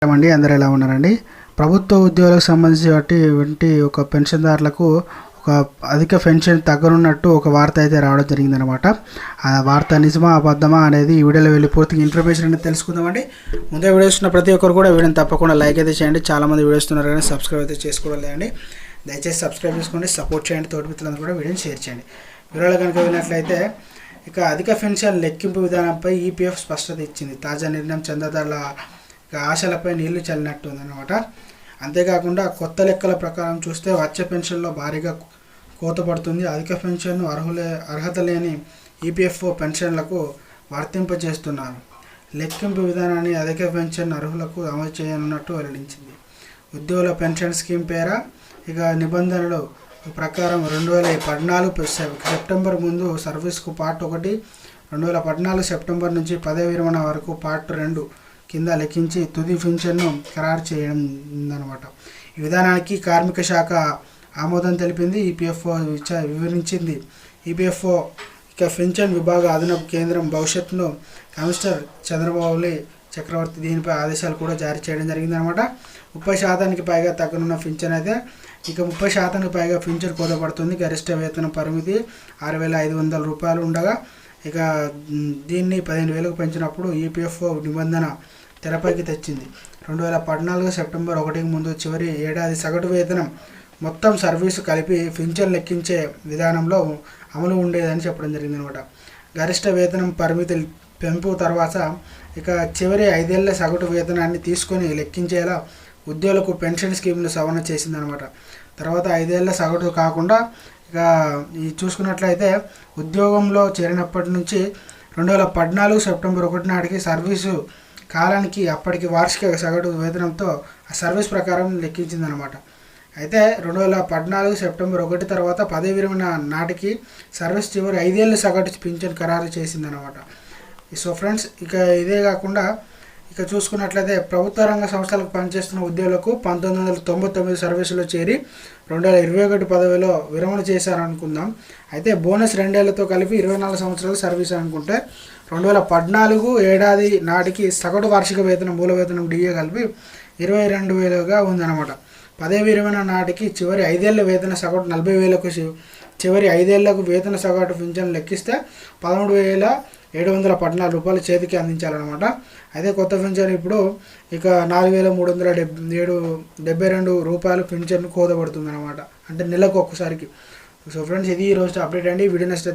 అండి అందరూ ఎలా ఉన్నారండి? ప్రభుత్వ ఉద్యోగులకు సంబంధించి ఒక పెన్షన్దారులకు ఒక అధిక పెన్షన్ తగ్గనున్నట్టు ఒక వార్త అయితే రావడం జరిగిందనమాట. ఆ వార్త నిజమా అబద్ధమా అనేది ఈ వీడియోలో వెళ్ళి పూర్తిగా ఇన్ఫర్మేషన్ అనేది తెలుసుకుందామండి. ముందే వీడియో ఇస్తున్న ప్రతి ఒక్కరు కూడా వీడియోని తప్పకుండా లైక్ అయితే చేయండి. చాలామంది వీడియో ఇస్తున్నారు కానీ సబ్స్క్రైబ్ అయితే చేసుకోవడం లేదండి. దయచేసి సబ్స్క్రైబ్ చేసుకోండి, సపోర్ట్ చేయండి. తోటి మిత్రులందరూ కూడా వీడియోని షేర్ చేయండి. వీడియోలో కనుక వెళ్ళినట్లయితే ఇక అధిక పెన్షన్ లెక్కింపు విధానంపై ఈపీఎఫ్ స్పష్టత ఇచ్చింది. తాజా నిర్ణయం చందాదారుల ఆశలపై నీళ్లు చల్లినట్టు ఉందన్నమాట. అంతేకాకుండా కొత్త లెక్కల ప్రకారం చూస్తే వచ్చే పెన్షన్లో భారీగా కోత పడుతుంది. అధిక పెన్షన్ అర్హత లేని ఈపీఎఫ్ఓ పెన్షన్లకు వర్తింపజేస్తున్నారు. లెక్కింపు విధానాన్ని అధిక పెన్షన్ అర్హులకు అమలు చేయనున్నట్టు వెల్లడించింది. ఉద్యోగుల పెన్షన్ స్కీమ్ పేర ఇక నిబంధనలు ప్రకారం 2014 సెప్టెంబర్ ముందు సర్వీస్కు పార్ట్ 1, 2014 సెప్టెంబర్ నుంచి పదవి విరమణ వరకు పార్ట్ 2 కింద లెక్కించి తుది పెన్షన్ను ఖరారు చేయనుందన్నమాట. ఈ విధానానికి కార్మిక శాఖ ఆమోదం తెలిపింది. ఈపీఎఫ్ఓ వివరించింది. ఈపీఎఫ్ఓ ఇక పెన్షన్ విభాగ అదనపు కేంద్రం భవిష్యత్తును కమిషనర్ చంద్రబాబు చక్రవర్తి దీనిపై ఆదేశాలు కూడా జారీ చేయడం జరిగిందనమాట. 30% పైగా తగ్గనున్న పింఛన్ అయితే ఇక 30% పైగా పింఛన్ కోతపడుతుంది. గరిష్ట వేతన పరిమితి 6,500 రూపాయలు ఉండగా ఇక దీన్ని 15,000కు పెంచినప్పుడు ఈపీఎఫ్ఓ నిబంధన తెరపైకి తెచ్చింది. 2014 సెప్టెంబర్ 1కి ముందు చివరి ఏడాది సగటు వేతనం మొత్తం సర్వీసు కలిపి పింఛన్ లెక్కించే విధానంలో అమలు ఉండేదని చెప్పడం జరిగిందనమాట. గరిష్ట వేతనం పరిమితి పెంపు తర్వాత ఇక చివరి 5 ఏళ్ల సగటు వేతనాన్ని తీసుకొని లెక్కించేలా ఉద్యోగులకు పెన్షన్ స్కీమ్ను సవరణ చేసిందనమాట. తర్వాత 5 ఏళ్ల సగటు కాకుండా ఇక చూసుకున్నట్లయితే ఉద్యోగంలో చేరినప్పటి నుంచి 2014 సెప్టెంబర్ 1 నాటికి సర్వీసు కాలానికి అప్పటికి వార్షిక సగటు వేతనంతో ఆ సర్వీస్ ప్రకారం లెక్కించిందనమాట. అయితే 2014 సెప్టెంబర్ 1 తర్వాత పదవి విరమణ నాటికి సర్వీస్ చివరి 5 ఏళ్ల సగటు పింఛన్ ఖరారు చేసిందనమాట. సో ఫ్రెండ్స్, ఇక ఇదే కాకుండా ఇక చూసుకున్నట్లయితే ప్రభుత్వ రంగ సంస్థలకు పనిచేస్తున్న ఉద్యోగులకు 1999 సర్వీసులో చేరి 2021 పదవిలో విరమణ చేశారనుకుందాం. అయితే బోనస్ 2 ఏళ్లతో కలిపి 24 సంవత్సరాలు సర్వీస్ అనుకుంటే 2014 ఏడాది నాటికి సగటు వార్షిక వేతనం మూల వేతనం డిఏ కలిపి 22,000గా ఉందన్నమాట. పదవి విరమణ నాటికి చివరి 5 ఏళ్ల వేతన సగటు 40,000కు చివరి 5 ఏళ్లకు వేతన సగటు పింఛన్ లెక్కిస్తే 13,714 రూపాయలు చేతికి అందించాలన్నమాట. అయితే కొత్త పింఛన్ ఇప్పుడు ఇక 4,372 రూపాయలు పింఛన్ కోతపడుతుంది అనమాట. అంటే నెలకు ఒక్కసారికి. సో ఫ్రెండ్స్, ఇది ఈరోజు అప్డేట్ అండి. వీడియో నచ్చితే